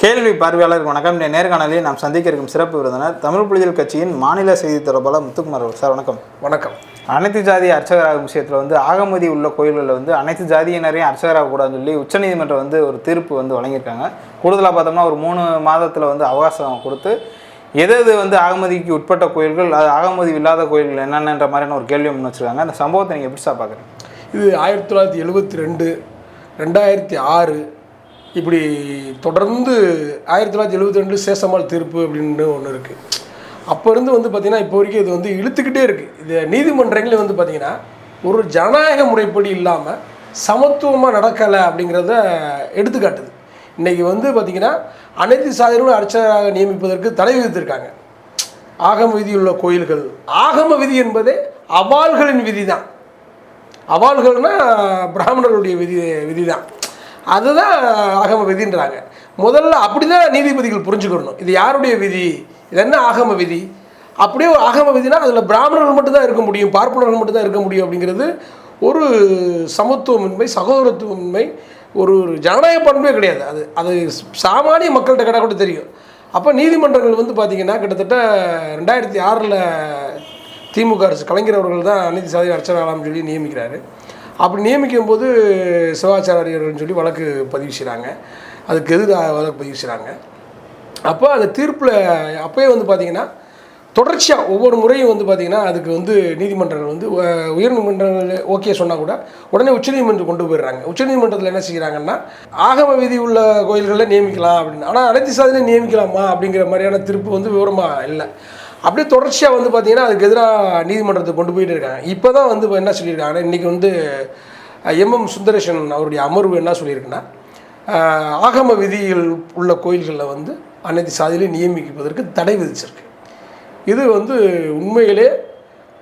கேள்வி பார்வையாளருக்கு வணக்கம். இந்த நேர்காணலில் நாம் சந்திக்க இருக்கும் சிறப்பு விருந்தினர் தமிழ் புலிகள் கட்சியின் மாநில செய்தி தொடர்பாளர் முத்துக்குமார் சார். வணக்கம். வணக்கம். அனைத்து ஜாதி அர்ச்சகராகும் விஷயத்தில் ஆகமதி உள்ள கோயில்களில் அனைத்து ஜாதியினரையும் அர்ச்சகராகக்கூடாதுன்னு சொல்லி உச்சநீதிமன்றம் ஒரு தீர்ப்பு வழங்கியிருக்காங்க. கூடுதலாக பார்த்தோம்னா ஒரு 3 மாதத்தில் அவகாசம் கொடுத்து எது ஆகமதிக்கு உட்பட்ட கோயில்கள், அது ஆகமதி இல்லாத கோயில்கள் என்னென்னன்ற மாதிரியான ஒரு கேள்வியை முன் வச்சுருக்காங்க. அந்த சம்பவத்தை நீங்கள் எப்படி சார் பார்க்குறீங்க? இது 1972, 2006 இப்படி தொடர்ந்து 1972 சேஷம்மாள் தீர்ப்பு அப்படின்னு ஒன்று இருக்குது. அப்போ இருந்து பார்த்திங்கன்னா இப்போ வரைக்கும் இது இழுத்துக்கிட்டே இருக்குது. இது நீதிமன்றங்களே பார்த்திங்கன்னா ஒரு ஜனநாயக முறைப்படி இல்லாமல் சமத்துவமாக நடக்கலை அப்படிங்கிறத எடுத்துக்காட்டுது. இன்றைக்கி பார்த்திங்கன்னா அனைத்து சாதிகளும் அர்ச்சகராக நியமிப்பதற்கு தடை விதித்திருக்காங்க. ஆகம விதி உள்ள கோயில்கள், ஆகம விதி என்பதே அவாள்களின் விதி தான். அவாள்கள்னால் பிராமணர்களுடைய விதி தான். அதுதான் ஆகம விதின்றாங்க. முதல்ல அப்படி தான் நீதிபதிகள் புரிஞ்சுக்கணும். இது யாருடைய விதி, இது என்ன ஆகம விதி. அப்படியே ஒரு ஆகம விதினா அதில் பிராமணர்கள் மட்டும்தான் இருக்க முடியும், பார்ப்பனர்கள் மட்டும்தான் இருக்க முடியும் அப்படிங்கிறது ஒரு சமத்துவமின்மை, சகோதரத்துவமின்மை, ஒரு ஜனநாயக பண்பே கிடையாது. அது சாமானிய மக்கள்கிட்ட கடை கூட தெரியும். அப்போ நீதிமன்றங்கள் பார்த்திங்கன்னா கிட்டத்தட்ட 2006 திமுக அரசு கலைஞர் அவர்கள் தான் அனைத்து சாதி அர்ச்சகராகலாம்னு சொல்லி நியமிக்கிறாரு. அப்படி நியமிக்கும் போது சிவாச்சாரியர்கள்னு சொல்லி வழக்கு பதிவு செய்கிறாங்க. அதுக்கு எதிராக வழக்கு பதிவு செய்கிறாங்க. அப்போ அந்த தீர்ப்பில் அப்போயே பார்த்திங்கன்னா தொடர்ச்சியாக ஒவ்வொரு முறையும் பார்த்திங்கன்னா அதுக்கு நீதிமன்றங்கள் உயர்நீதிமன்றங்கள் ஓகே சொன்னால் கூட உடனே உச்சநீதிமன்றம் கொண்டு போயிடுறாங்க. உச்சநீதிமன்றத்தில் என்ன செய்கிறாங்கன்னா ஆகம விதி உள்ள கோயில்களில் நியமிக்கலாம் அப்படின்னு. ஆனால் அனைத்து சாதியிலையும் நியமிக்கலாமா அப்படிங்கிற மாதிரியான தீர்ப்பு விவரமாக இல்லை. அப்படியே தொடர்ச்சியாக பார்த்திங்கன்னா அதுக்கு எதிராக நீதிமன்றத்தை கொண்டு போயிட்டு இருக்காங்க. இப்போ தான் என்ன சொல்லியிருக்காங்கன்னா இன்றைக்கி எம்எம் சுந்தரேசன் அவருடைய அமர்வு என்ன சொல்லியிருக்குன்னா ஆகம விதிகள் உள்ள கோயில்களில் அனைத்து சாதியிலையும் நியமிப்பதற்கு தடை விதிச்சிருக்கு. இது உண்மையிலே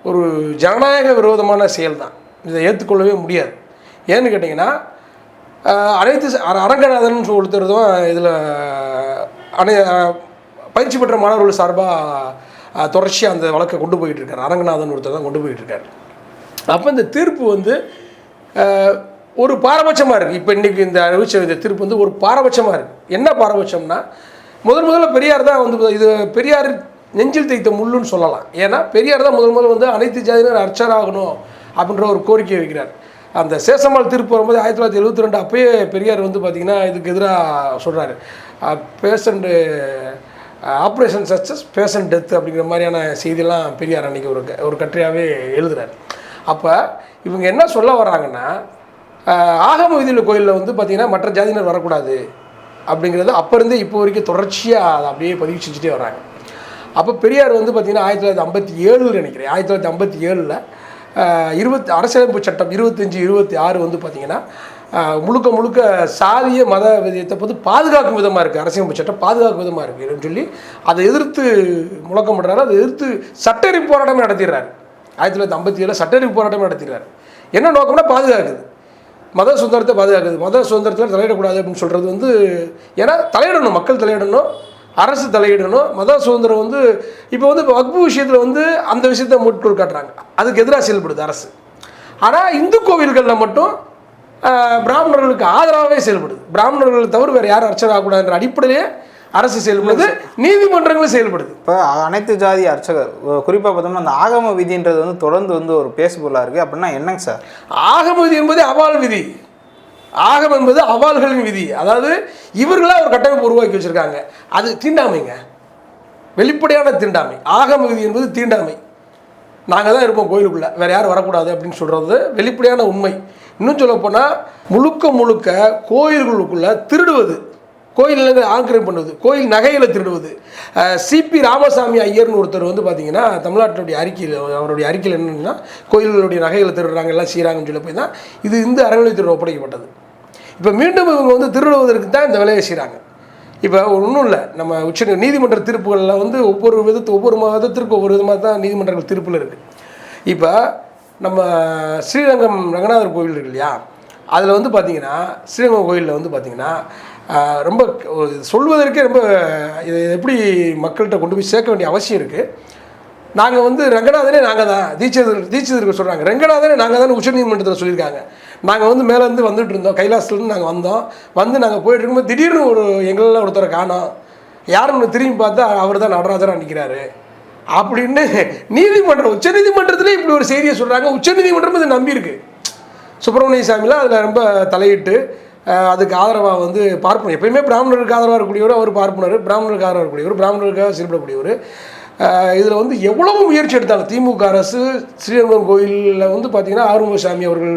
ஒரு ஜனநாயக விரோதமான செயல் தான். இதை ஏற்றுக்கொள்ளவே முடியாது. ஏன்னு கேட்டிங்கன்னா அனைத்து அரங்கநாதன் ஒருத்தர் தான் இதில் பயிற்சி பெற்ற மாணவர்கள் சார்பாக தொடர்ச்சியாக அந்த வழக்கை கொண்டு போயிட்டுருக்கார். அரங்கநாதன் ஒருத்தர் தான் கொண்டு போயிட்டுருக்கார். அப்போ இந்த தீர்ப்பு ஒரு பாரபட்சமாக இருக்குது. இப்போ இன்றைக்கி இந்த அறிவிச்ச இந்த தீர்ப்பு ஒரு பாரபட்சமாக இருக்குது. என்ன பாரபட்சம்னா முதல்ல பெரியார் தான் இது பெரியார் நெஞ்சில் தைத்த முள்ளுன்னு சொல்லலாம். ஏன்னா பெரியார் தான் முதல்ல அனைத்து ஜாதியினர் அர்ச்சகராகணும் அப்படின்ற ஒரு கோரிக்கை வைக்கிறார். அந்த சேஷம்மாள் தீர்ப்பு வரும்போது 1972 அப்போயே பெரியார் பார்த்திங்கன்னா இதுக்கு எதிராக சொல்கிறாரு. Patient operation success, patient death அப்படிங்கிற மாதிரியான செய்தியெல்லாம் பெரியார் அன்றைக்கி ஒரு கட்டுரையாகவே எழுதுகிறார். அப்போ இவங்க என்ன சொல்ல வர்றாங்கன்னா ஆகம விதியில் கோயிலில் பார்த்திங்கன்னா மற்ற ஜாதியினர் வரக்கூடாது அப்படிங்கிறது அப்போ இருந்தே இப்போ வரைக்கும் தொடர்ச்சியாக அதை அப்படியே பதிவு செஞ்சுட்டே வராங்க. அப்போ பெரியார் பார்த்திங்கன்னா 1957 நினைக்கிறேன், 1957 அரசியலமைப்பு சட்டம் 25-26 பார்த்திங்கன்னா முழுக்க சாதிய மத விதத்தை பாதுகாக்கும் விதமாக இருக்குது. அரசியலமைப்பு சட்டம் பாதுகாக்கும் விதமாக இருக்குன்னு சொல்லி அதை எதிர்த்து முழக்கம் பண்ணுறாரு. அதை எதிர்த்து சட்டறிவு போராட்டமே நடத்திடுறாரு. 1957 சட்டறிவு போராட்டமே நடத்திடுறாரு. என்ன நோக்கம்னா பாதுகாக்குது, மத சுதந்திரத்தை பாதுகாக்குது. மத சுதந்திரத்தில் தலையிடக்கூடாது அப்படின்னு சொல்கிறது ஏன்னா தலையிடணும், மக்கள் தலையிடணும், அரசு தலையிடணும். மத சுதந்திரம் இப்போ வக்பு விஷயத்தில் அந்த விஷயத்தை முட்கொள் காட்டுறாங்க. அதுக்கு எதிராக செயல்படுது அரசு. ஆனால் இந்து கோவில்களில் மட்டும் பிராமணர்களுக்கு ஆதரவாகவே செயல்படுது. பிராமணர்களை தவிர வேறு யாரும் அர்ச்சகராகக்கூடாதுன்ற அடிப்படையிலே அரசு செயல்படுது, நீதிமன்றங்களும் செயல்படுது. இப்போ அனைத்து ஜாதி அர்ச்சகர் குறிப்பாக பார்த்தோம்னா அந்த ஆகம விதின்றது தொடர்ந்து ஒரு பேசுபொருளாக இருக்குது. அப்படின்னா என்னங்க சார்? ஆகம விதி என்பது அவாள் விதி. ஆகம் என்பது அவாள்களின் விதி. அதாவது இவர்களாக ஒரு கட்டமைப்பு உருவாக்கி வச்சுருக்காங்க. அது தீண்டாமைங்க, வெளிப்படையான தீண்டாமை. ஆகம விதி என்பது தீண்டாமை. நாங்கள் தான் இருப்போம் கோயிலுக்குள்ளே, வேறு யாரும் வரக்கூடாது அப்படின்னு சொல்கிறது வெளிப்படையான உண்மை. இன்னும் சொல்லப்போனால் முழுக்க கோயில்களுக்குள்ளே திருடுவது, கோயில் நிலங்களை ஆக்கிரமிப்பு பண்ணுவது, கோயில் நகைகளை திருடுவது. சிபி ராமசாமி ஐயர்னு ஒருத்தர் பார்த்திங்கன்னா தமிழ்நாட்டினுடைய அறிக்கையில், அவருடைய அறிக்கையில் என்னென்னா கோயில்களுடைய நகைகளை திருடுறாங்க, எல்லாம் செய்கிறாங்கன்னு சொல்லி போய் தான் இது இந்த அறநிலையத்துறை ஒப்படைக்கப்பட்டது. இப்போ மீண்டும் இவங்க திருடுவதற்கு தான் இந்த வேலையை செய்கிறாங்க. இப்போ ஒன்றும் இல்லை, நம்ம நீதிமன்ற தீர்ப்புகளில் ஒவ்வொரு மதத்திற்கு ஒவ்வொரு விதமாக தான் நீதிமன்றங்கள் தீர்ப்பில் இருக்குது. இப்போ நம்ம ஸ்ரீரங்கம் ரங்கநாதர் கோவில் இருக்கு இல்லையா, அதில் பார்த்திங்கன்னா ஸ்ரீரங்கம் கோயிலில் பார்த்திங்கன்னா ரொம்ப சொல்வதற்கே ரொம்ப இதை எப்படி மக்கள்கிட்ட கொண்டு போய் சேர்க்க வேண்டிய அவசியம் இருக்குது. நாங்கள் வந்து ரங்கநாதனே நாங்கள் தான் தீட்சிதர்கள் சொல்கிறாங்க, ரங்கநாதனே நாங்கள் தான் உச்சநீதிமன்றத்தில் சொல்லியிருக்காங்க. நாங்கள் வந்து மேலேருந்து வந்துட்டு இருந்தோம், கைலாசத்துலேருந்து நாங்கள் வந்தோம், வந்து நாங்கள் போயிட்டு இருக்கும்போது திடீர்னு எங்களெல்லாம் ஒருத்தரை காணோம், யாருன்னு திரும்பி பார்த்தா அவர் தான் நடராஜராக நிற்கிறாரு அப்படின்னு நீதிமன்றம், உச்சநீதிமன்றத்திலே இப்படி ஒரு செய்தியை சொல்கிறாங்க. உச்சநீதிமன்றம் இதை நம்பியிருக்கு. சுப்பிரமணிய சாமிலாம் அதில் ரொம்ப தலையிட்டு அதுக்கு ஆதரவாக வந்து பார்ப்பனர், எப்பயுமே பிராமணருக்கு ஆதரவாக இருக்கக்கூடியவர் அவர் பார்ப்பனர், பிராமணருக்கு ஆதரவாக இருக்கக்கூடியவர், பிராமணருக்காக செயல்படக்கூடியவர். இதில் வந்து எவ்வளவு முயற்சி எடுத்தாலும் திமுக அரசு ஸ்ரீரங்கம் கோயிலில் வந்து பார்த்திங்கன்னா ஆறுமுகசாமி அவர்கள்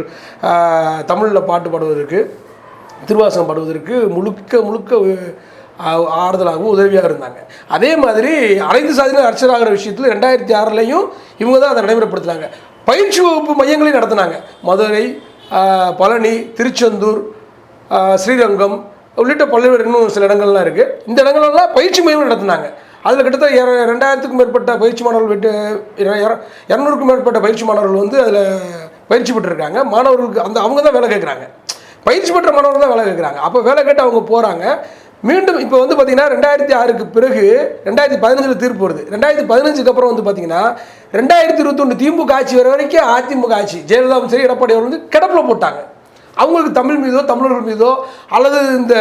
தமிழில் பாட்டு பாடுவதற்கு, திருவாசகம் பாடுவதற்கு முழுக்க ஆறுதலாகவும் உதவியாக இருந்தாங்க. அதே மாதிரி அனைத்து சாதியினர் அர்ச்சராகிற விஷயத்தில் 2006 இவங்க தான் அதை நடைமுறைப்படுத்தினாங்க. பயிற்சி வகுப்பு மையங்களையும் நடத்தினாங்க. மதுரை, பழனி, திருச்செந்தூர், ஸ்ரீரங்கம் உள்ளிட்ட பல்வேறு இன்னும் சில இடங்கள்லாம் இருக்குது. இந்த இடங்கள்லாம் பயிற்சி மையங்கள் நடத்தினாங்க. அதில் கிட்டத்தட்ட 2000க்கும் மேற்பட்ட பயிற்சி மாணவர்கள் 200க்கும் மேற்பட்ட பயிற்சி மாணவர்கள் வந்து அதில் பயிற்சி பெற்றிருக்காங்க. மாணவர்களுக்கு அவங்க தான் வேலை கேட்குறாங்க, பயிற்சி பெற்ற மாணவர்கள் தான் வேலை கேட்குறாங்க. அப்போ வேலை கேட்டு அவங்க போகிறாங்க. மீண்டும் இப்போ வந்து பார்த்திங்கன்னா 2006க்கு பிறகு 2015 தீர்ப்பு வருது. 2015க்கு அப்புறம் வந்து பார்த்திங்கன்னா 2021 திமுக ஆட்சி வர வரைக்கும் அதிமுக ஆட்சி, ஜெயலலிதாவும் சரி எடப்பாடி அவர் வந்து கிடப்பில் போட்டாங்க. அவங்களுக்கு தமிழ் மீதோ தமிழர்கள் மீதோ அல்லது இந்த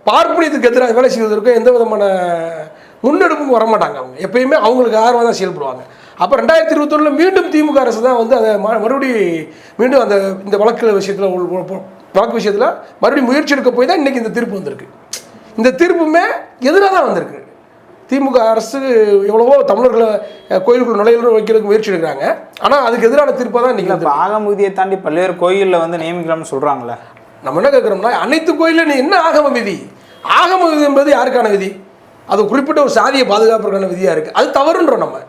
பார்ப்பனியத்துக்கு எதிராக வேலை செய்வதற்கோ எந்த விதமான முன்னெடுப்பும் வரமாட்டாங்க. அவங்க எப்பயுமே அவங்களுக்கு ஆர்வம் தான் செயல்படுவாங்க. அப்போ 2021 மீண்டும் திமுக அரசு தான் வந்து அதை மீண்டும் அந்த இந்த வழக்கு விஷயத்தில் மறுபடியும் முயற்சி எடுக்க போய் தான் இன்றைக்கி இந்த தீர்ப்பு வந்திருக்கு. இந்த தீர்ப்புமே எதிராக தான் வந்திருக்கு. திமுக அரசு எவ்வளவோ தமிழர்களை கோயிலுக்குள் நுழையில வைக்கிறதுக்கு முயற்சி எடுக்கிறாங்க. ஆனால் அதுக்கு எதிரான தீர்ப்பாக தான் இன்றைக்கி. இப்போ ஆகமவிதியை தாண்டி பல்வேறு கோயிலில் வந்து நியமிக்கலாம்னு சொல்கிறாங்களே, நம்ம என்ன கேட்குறோம்னா அனைத்து கோயிலில் நீ என்ன ஆகம விதி? ஆகம விதி என்பது யாருக்கான விதி? அது குறிப்பிட்ட ஒரு சாதியை பாதுகாப்புக்கான விதியாக இருக்குது. அது தவறுன்றோம். நம்ம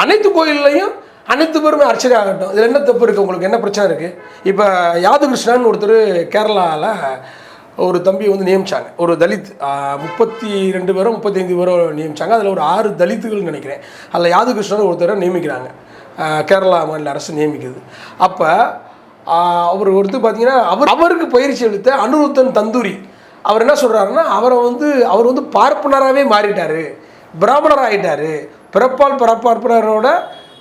அனைத்து கோயில்லையும் அனைத்து பேருமே அர்ச்சனை ஆகட்டும். இதில் என்ன தப்பு இருக்குது? உங்களுக்கு என்ன பிரச்சனை இருக்குது? இப்போ யாது கிருஷ்ணன் ஒருத்தர் கேரளாவில் ஒரு தம்பி வந்து நியமித்தாங்க. ஒரு தலித் 32 பேரோ 35 பேரோ நியமித்தாங்க. அதில் ஒரு 6 தலித்துகள் நினைக்கிறேன். அதில் யாது கிருஷ்ணன் ஒருத்தரை நியமிக்கிறாங்க. கேரளா மாநில அரசு நியமிக்குது. அப்போ அவர் பார்த்திங்கன்னா அவருக்கு பயிற்சி அளித்த அனுருத்தன் தந்தூரி அவர் என்ன சொல்கிறாருன்னா, அவர் வந்து பார்ப்பனராகவே மாறிட்டார், பிராமணர் ஆகிட்டார். பிறப்பால் பார்ப்பனரோட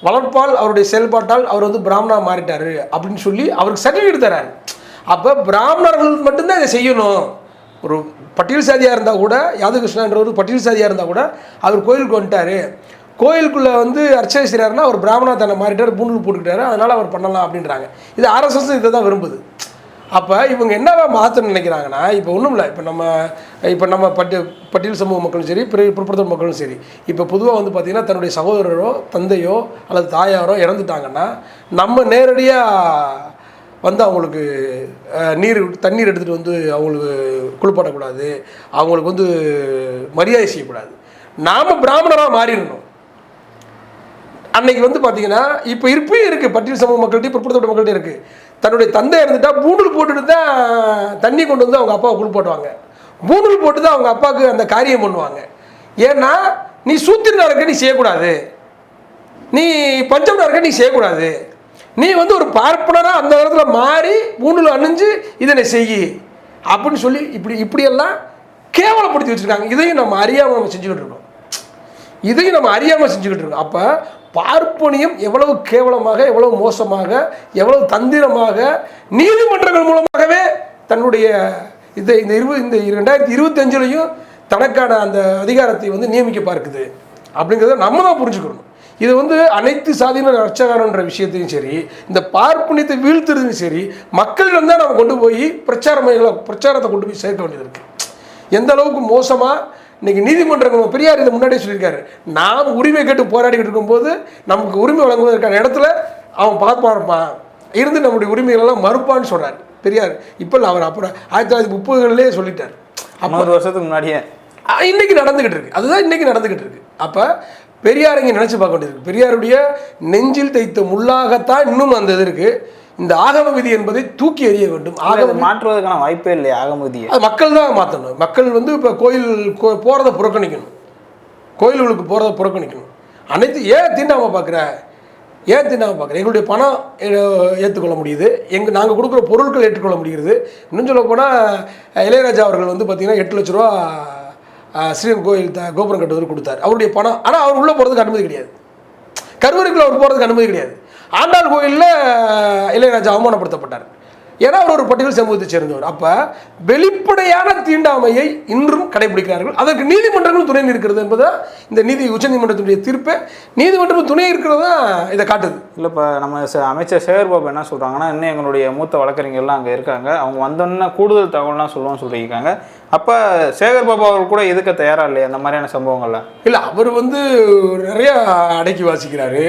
வளர்ப்பால் அவருடைய செயல்பாட்டால் அவர் வந்து பிராமணாக மாறிட்டார் அப்படின்னு சொல்லி அவருக்கு சர்டிஃபிகேட் தராரு. அப்போ பிராமணர்கள் மட்டும்தான் இதை செய்யணும். ஒரு பட்டியல் சாதியாக இருந்தால் கூட, யாதகிருஷ்ணன்றவர் பட்டியல் சாதியாக இருந்தால் கூட அவர் கோயிலுக்கு வந்துட்டார், கோயிலுக்குள்ளே வந்து அர்ச்சனை செய்கிறாருன்னா அவர் பிராமணா தன்னை மாறிட்டார், பூணூல் போட்டுக்கிட்டாரு, அதனால் அவர் பண்ணலாம் அப்படின்றாங்க. இது ஆர்எஸ்எஸ் இதை தான் விரும்புது. அப்போ இவங்க என்னவா மாற்றணும்னு நினைக்கிறாங்கன்னா, இப்போ ஒன்றும் இல்லை, இப்போ நம்ம பட்டியல் சமூக மக்களும் சரி, பிற்படுத்தல் மக்களும் சரி, இப்போ பொதுவாக வந்து பார்த்திங்கன்னா தன்னுடைய சகோதரரோ தந்தையோ அல்லது தாயாரோ இறந்துட்டாங்கன்னா நம்ம நேரடியாக வந்து அவங்களுக்கு தண்ணீர் எடுத்துகிட்டு வந்து அவங்களுக்கு குளிப்பாட்டக்கூடாது, அவங்களுக்கு வந்து மரியாதை செய்யக்கூடாது. நாம் பிராமணராக மாறிடணும். அன்னைக்கு வந்து பார்த்தீங்கன்னா இப்போ இருப்பையும் இருக்குது, பட்டியல் சமூக மக்கள்கிட்ட பிற்படுத்தப்பட்ட மக்கள்கிட்ட இருக்குது. தன்னுடைய தந்தை இருந்துட்டால் பூணூல் போட்டுட்டு தான் தண்ணி கொண்டு வந்து அவங்க அப்பாவை குளிப்பாட்டுவாங்க. பூணூல் போட்டு தான் அவங்க அப்பாவுக்கு அந்த காரியம் பண்ணுவாங்க. ஏன்னா நீ சூத்திரனா இருக்க, நீ செய்யக்கூடாது, நீ பஞ்சம்னா இருக்க, நீ செய்யக்கூடாது, நீ வந்து ஒரு பார்ப்பனராக அந்த இடத்துல மாறி பூணூல் அணிஞ்சு இதனை செய் அப்படின்னு சொல்லி இப்படியெல்லாம் கேவலப்படுத்தி வச்சுருக்காங்க. இதையும் நம்ம அறியாமல் செஞ்சுக்கிட்டு இருக்கோம். அப்போ பார்ப்பனியம் எவ்வளவு கேவலமாக, எவ்வளவு மோசமாக, எவ்வளவு தந்திரமாக நீதிமன்றங்கள் மூலமாகவே தன்னுடைய இந்த 2025 தனக்கான அந்த அதிகாரத்தை வந்து நியமிக்க பார்க்குது அப்படிங்கிறத நம்ம தான் புரிஞ்சுக்கணும். இது வந்து அனைத்து சாதியினர் அர்ச்சகன்ற விஷயத்தையும் சரி, இந்த பார்ப்பனியத்தை வீழ்த்துறதும் சரி, மக்களிடம் தான் நம்ம கொண்டு போய் பிரச்சாரத்தை கொண்டு போய் சேர்க்க வேண்டியது இருக்குது. எந்த அளவுக்கு மோசமாக இன்றைக்கி நீதிமன்றங்கள், பெரியார் இதை முன்னாடியே சொல்லியிருக்காரு, நாம் உரிமை கேட்டு போராடிக்கிட்டு இருக்கும்போது நமக்கு உரிமை வழங்குவதற்கான இடத்துல அவன் பார்ப்பான் இருந்து நம்முடைய உரிமைகளெல்லாம் மறுப்பான்னு சொல்கிறார் பெரியார். இப்போ இல்லை, அவர் அப்புறம் 1930களிலே சொல்லிட்டார். 50 வருஷத்துக்கு முன்னாடியே இன்றைக்கி நடந்துக்கிட்டு இருக்குது. அதுதான் இன்றைக்கி நடந்துக்கிட்டு இருக்குது. அப்போ பெரியார் இங்கே நினச்சி பார்க்க வேண்டியது இருக்குது. பெரியாருடைய நெஞ்சில் தைத்த முள்ளாகத்தான் இன்னும் அந்த இது இருக்குது. இந்த ஆகம விதி என்பதை தூக்கி எறிய வேண்டும். ஆகம மாற்றுவதற்கான வாய்ப்பே இல்லை. ஆகம விதியை அது மக்கள் தான் மாற்றணும். மக்கள் வந்து இப்போ கோயில் போகிறத புறக்கணிக்கணும், கோயில்களுக்கு போகிறத புறக்கணிக்கணும். அனைத்து ஏன் தீண்டாமல் பார்க்குற, எங்களுடைய பணம் ஏற்றுக்கொள்ள முடியுது, நாங்கள் கொடுக்குற பொருட்கள் ஏற்றுக்கொள்ள முடிகிறது. இன்னும் சொல்ல போனால் இளையராஜா அவர்கள் வந்து பார்த்திங்கன்னா 8 லட்ச ரூபா ஸ்ரீரங்கம் கோயில் கோபுரம் கட்டுவதற்கு கொடுத்தார், அவருடைய பணம். ஆனால் அவர் உள்ளே போகிறதுக்கு அனுமதி கிடையாது. கருவறைக்குள்ள அவர் போகிறதுக்கு அனுமதி கிடையாது. ஆண்டாள் கோயிலில் இளையராஜா அவமானப்படுத்தப்பட்டார். ஏன்னா அவர் ஒரு பட்டியல் சமூகத்தை சேர்ந்தவர். அப்போ வெளிப்படையான தீண்டாமையை இன்றும் கடைபிடிக்கிறார்கள். அதற்கு நீதிமன்றங்களும் துணை நிற்கிறது என்பதை இந்த உச்சநீதிமன்றத்துடைய தீர்ப்பை நீதிமன்றமும் துணை இருக்கிறது தான் இதை காட்டுது. இல்லை, இப்போ நம்ம அமைச்சர் சேகர் பாபு என்ன சொல்கிறாங்கன்னா, இன்னும் எங்களுடைய மூத்த வழக்கறிஞர்லாம் அங்கே இருக்காங்க, அவங்க வந்தோன்னா கூடுதல் தகவல்லாம் சொல்லுவோம்னு சொல்லியிருக்காங்க. அப்போ சேகர் பாபு அவர் கூட எதுக்க தயாராக இல்லையா அந்த மாதிரியான சம்பவங்கள்லாம்? இல்லை, அவர் நிறையா அடக்கி வாசிக்கிறாரு.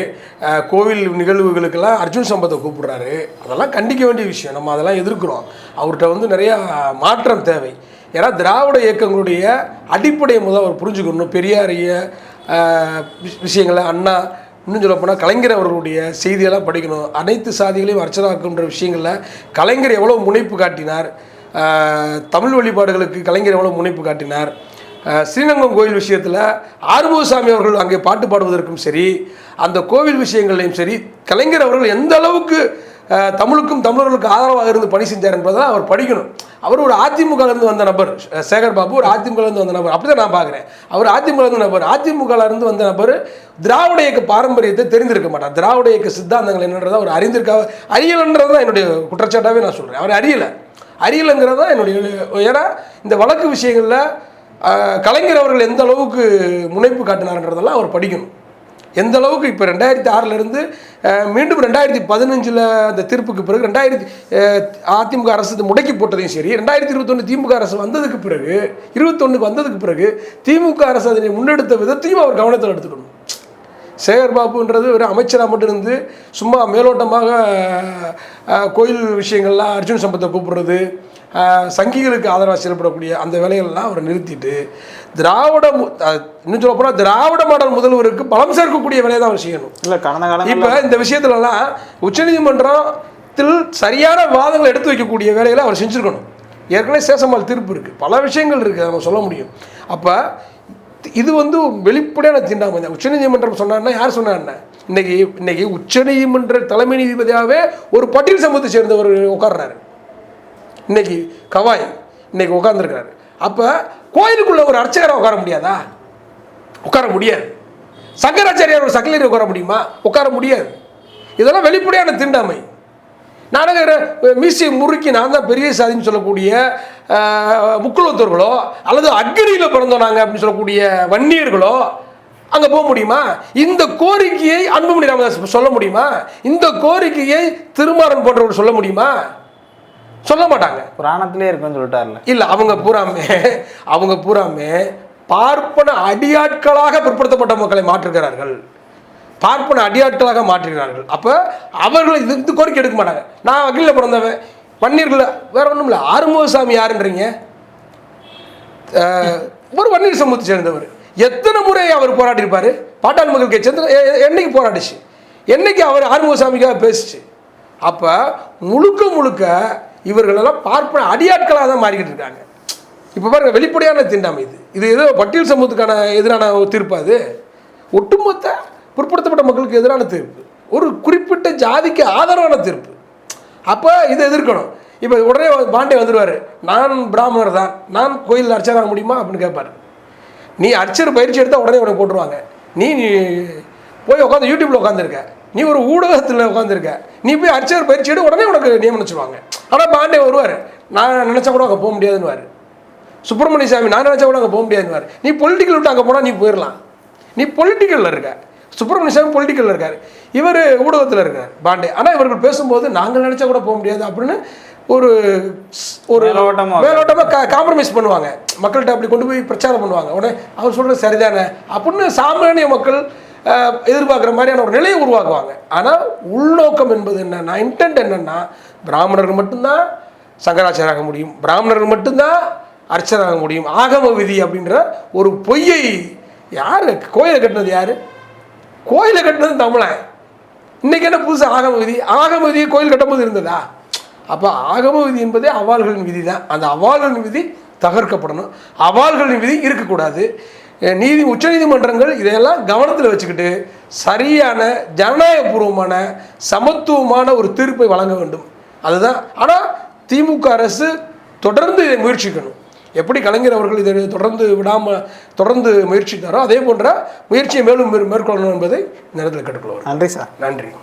கோவில் நிகழ்வுகளுக்கெல்லாம் அர்ஜுன் சம்பத்தை கூப்பிடுறாரு. அதெல்லாம் கண்டிக்க வேண்டிய விஷயம். நம்ம அதெல்லாம் எதிர்க்கிறோம். அவர்கிட்ட நிறையா மாற்றம் தேவை. ஏன்னா திராவிட இயக்கங்களுடைய அடிப்படையை முதல் அவர் புரிஞ்சுக்கணும். பெரியாரிய விஷயங்களை, அண்ணா, இன்னும் சொல்லப்போனால் கலைஞர் அவர்களுடைய செய்தியெல்லாம் படிக்கணும். அனைத்து சாதிகளையும் அர்ச்சனாக்குன்ற விஷயங்களில் கலைஞர் எவ்வளோ முனைப்பு காட்டினார், தமிழ் வழிபாடுகளுக்கு கலைஞர் எவ்வளோ முனைப்பு காட்டினார். ஸ்ரீரங்கம் கோயில் விஷயத்தில் ஆறுமுகசாமி அவர்கள் அங்கே பாட்டு பாடுவதற்கும் சரி, அந்த கோவில் விஷயங்கள்லையும் சரி, கலைஞர் அவர்கள் எந்த அளவுக்கு தமிழுக்கும் தமிழர்களுக்கு ஆதரவாக இருந்து பணி செஞ்சார் என்பதெல்லாம் அவர் படிக்கணும். அவர் ஒரு அதிமுகலேருந்து வந்த நபர். சேகர் பாபு ஒரு அதிமுகலேருந்து வந்த நபர். அப்படி தான் நான் பார்க்குறேன். அவர் அதிமுகலேருந்து நபர், அதிமுகலேருந்து வந்த நபர் திராவிட இயக்க பாரம்பரியத்தை தெரிந்திருக்க மாட்டார். திராவிட இயக்க சித்தாந்தங்கள் என்னன்றதை அவர் அறியலைன்றது தான் என்னுடைய குற்றச்சாட்டாகவே நான் சொல்கிறேன். அவர் அறியலைங்கிறது தான் என்னுடைய. ஏன்னா இந்த வழக்கு விஷயங்களில் கலைஞர் அவர்கள் எந்த அளவுக்கு முனைப்பு காட்டினார்ன்றதெல்லாம் அவர் படிக்கணும். எந்த அளவுக்கு இப்போ 2006 மீண்டும் 2015 அந்த தீர்ப்புக்கு பிறகு அதிமுக அரசு முடக்கி போட்டதையும் சரி, 2021 திமுக அரசு வந்ததுக்கு பிறகு 21 வந்ததுக்கு பிறகு திமுக அரசு அதனை முன்னெடுத்த விதத்தையும் அவர் கவனத்தில் எடுத்துக்கணும். சேகர் பாபுன்றது ஒரு அமைச்சராக மட்டும் இருந்து சும்மா மேலோட்டமாக கோயில் விஷயங்கள்லாம் அர்ஜுன் சம்பத்தை கூப்பிடுறது, சங்கிகளுக்கு ஆதரவாக செயல்படக்கூடிய அந்த வேலைகள்லாம் அவர் நிறுத்திட்டு இன்னும் சொல்ல போனால் திராவிட மாடல் முதல்வருக்கு பலம் சேர்க்கக்கூடிய வேலையை தான் அவர் செய்யணும். இல்லை, கடந்த காலம் இப்போ இந்த விஷயத்துலலாம் உச்சநீதிமன்றத்தில் சரியான வாதங்களை எடுத்து வைக்கக்கூடிய வேலைகளை அவர் செஞ்சுருக்கணும். ஏற்கனவே சேஷம்மாள் தீர்ப்பு இருக்குது, பல விஷயங்கள் இருக்குது, நம்ம சொல்ல முடியும். அப்போ இது வெளிப்படையான தீண்டாமை தான். உச்சநீதிமன்றம் சொன்னார்னா யார் சொன்னார்னா, இன்னைக்கு உச்சநீதிமன்ற தலைமை நீதிபதியாகவே ஒரு பட்டியல் சமூகத்தை சேர்ந்தவர் உட்கார்றாரு. இன்னைக்கு கவாய் இன்னைக்கு உட்கார்ந்துருக்கிறாரு. அப்போ கோயிலுக்குள்ள ஒரு அர்ச்சகராக உட்கார முடியாதா? உட்கார முடியாது. சங்கராச்சாரியார் ஒரு சக்கலரி உட்கார முடியுமா? உட்கார முடியாது. இதெல்லாம் வெளிப்படையான தீண்டாமை. நாடக மீசியை முறுக்கி நான் தான் பெரிய சாதின்னு சொல்லக்கூடிய முக்குலத்தோர்களோ அல்லது அக்னியில் பிறந்தோம் நாங்கள் அப்படின்னு சொல்லக்கூடிய வன்னியர்களோ அங்கே போக முடியுமா? இந்த கோரிக்கையை அன்புமணி ராமதாஸ் சொல்ல முடியுமா? இந்த கோரிக்கையை திருமாறன் போன்றவர்கள் சொல்ல முடியுமா? சொல்ல மாட்டாங்க. புராணத்திலே இருக்குன்னு சொல்லிட்டார்ல. இல்லை, அவங்க பூராமே பார்ப்பன அடியாட்களாக பிற்படுத்தப்பட்ட மக்களை மாற்றுகிறார்கள். பார்ப்பன அடியாட்களாக மாற்றுகிறார்கள். அப்போ அவர்கள் இது கோரிக்கை எடுக்க மாட்டாங்க. நான் அகில பிறந்தவன் வன்னியர்கள் வேற ஒன்றும் இல்லை. ஆறுமுகசாமி யாருன்றீங்க? ஒரு வன்னியர் சமூகத்தை சேர்ந்தவர். எத்தனை முறை அவர் போராட்டியிருப்பார்? பாட்டாளி மக்கள் கட்சி என்னைக்கு போராடிச்சு? என்னைக்கு அவர் ஆறுமுகசாமிக்காக பேசிச்சு? அப்போ முழுக்க இவர்களெல்லாம் பார்ப்பன அடியாட்களாக தான் மாறிக்கிட்டு இருக்காங்க. இப்போ பாருங்க, வெளிப்படையான தீண்டாமை இது ஏதோ பட்டியல் சமூகத்துக்கான எதிரான தீர்ப்பு. அது ஒட்டுமொத்த பிற்படுத்தப்பட்ட மக்களுக்கு எதிரான தீர்ப்பு, ஒரு குறிப்பிட்ட ஜாதிக்கு ஆதரவான தீர்ப்பு. அப்போ இதை எதிர்க்கணும். இப்போ உடனே பாண்டே வந்துடுவார், நான் பிராமணர் தான், நான் கோயிலில் அர்ச்சனை ஆக முடியுமா அப்படின்னு கேட்பார். நீ அர்ச்சர் பயிற்சி எடுத்தால் உடனே உனக்கு போட்டுருவாங்க. நீ போய் உட்காந்து யூடியூப்பில் உட்காந்துருக்க, நீ ஒரு ஊடகத்தில் உட்காந்துருக்க, நீ போய் அர்ச்சர் பயிற்சி எடு, உடனே உனக்கு நியமனிச்சுருவாங்க. ஆனால் பாண்டே வருவார், நான் நினச்சா கூட அங்கே போக முடியாதுன்னு. சுப்பிரமணிய சாமி நான் நினச்சா கூட அங்கே போக முடியாதுன்னு. நீ பொலிட்டிக்கல் விட்டு அங்கே போனால் நீ போயிடலாம். நீ பொலிட்டிக்கலில் இருக்க. சுப்பிரமணிய சாமி பொலிட்டிக்கலில் இருக்கார், இவர் ஊடகத்தில் இருக்கார் பாண்டே. ஆனால் இவர்கள் பேசும்போது நாங்கள் நினச்சா கூட போக முடியாது அப்படின்னு ஒரு மேலோட்டமாக காம்ப்ரமைஸ் பண்ணுவாங்க. மக்கள்கிட்ட அப்படி கொண்டு போய் பிரச்சாரம் பண்ணுவாங்க. உடனே அவர் சொல்கிறது சரிதானே அப்படின்னு சாமானிய மக்கள் எதிர்பார்க்குற மாதிரியான ஒரு நிலையை உருவாக்குவாங்க. ஆனால் உள்நோக்கம் என்பது என்னன்னா, இன்டென்ட் என்னன்னா, பிராமணர்கள் மட்டும்தான் சங்கராச்சாராக முடியும், பிராமணர்கள் மட்டும்தான் அர்ச்சனாக முடியும், ஆகம விதி அப்படின்ற ஒரு பொய்யை. யார் கோயிலை கட்டினது? யார் கோயிலை கட்டினது? தமிழன். இன்னைக்கு என்ன புதுசு ஆகம விதி? ஆகம விதி கோயில் கட்டும்போது இருந்ததா? அப்போ ஆகம விதி என்பதே அவாள்களின் விதி தான். அந்த அவாள்களின் விதி தகர்க்கப்படணும், அவாள்களின் விதி இருக்கக்கூடாது. உச்சநீதிமன்றங்கள் இதையெல்லாம் கவனத்தில் வச்சுக்கிட்டு சரியான ஜனநாயகபூர்வமான சமத்துவமான ஒரு தீர்ப்பை வழங்க வேண்டும். அதுதான். ஆனால் திமுக அரசு தொடர்ந்து இதை முயற்சிக்கணும். எப்படி கலைஞர் அவர்கள் இதை தொடர்ந்து முயற்சித்தாரோ அதே போன்ற முயற்சியை மேலும் மேற்கொள்ளணும் என்பதை இந்த நேரத்தில் கேட்டுக்கொள்வோம். நன்றி சார். நன்றி.